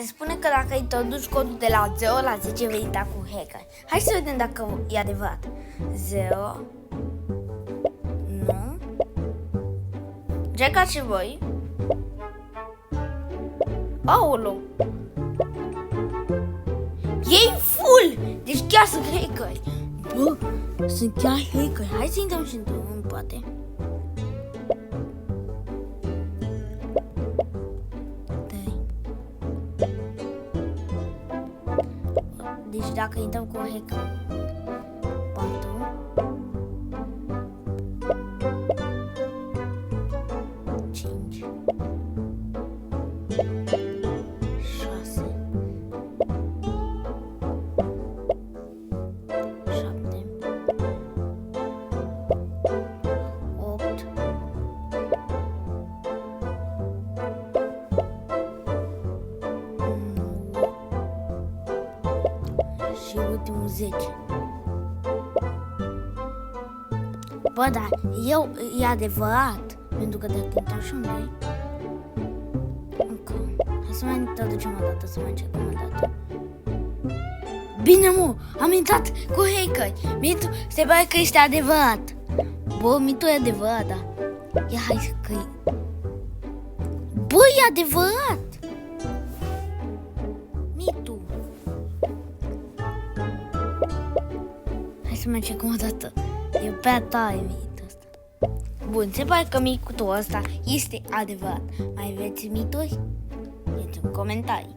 Se spune că dacă introduci codul de la 0 la 10 vei da cu hacker. Hai să vedem dacă e adevărat. 0. Nu. Încercați și voi. Aoleu. E full! Deci chiar sunt hackeri. Bă, sunt chiar hackeri. Hai să intrăm și într-unul, poate. Deci dacă intrăm cu un hacker 4 5 6 7 8 și ultimul 10. Bă, dar e adevărat. Pentru că dacă intrăm și noi. Hai să mai introducem o dată, să mai încercăm o dată. Bine, mă, am intrat cu hacker. Mitu, se pare că este adevărat. Bă, Mitu e adevărat, da. Ia, hai că bă, e adevărat. Mitu. Hai să mai încercăm o dată. E prea tare mitul ăsta. Bun, se pare că mitul ăsta este adevărat. Mai vreți mituri? Dați în comentarii.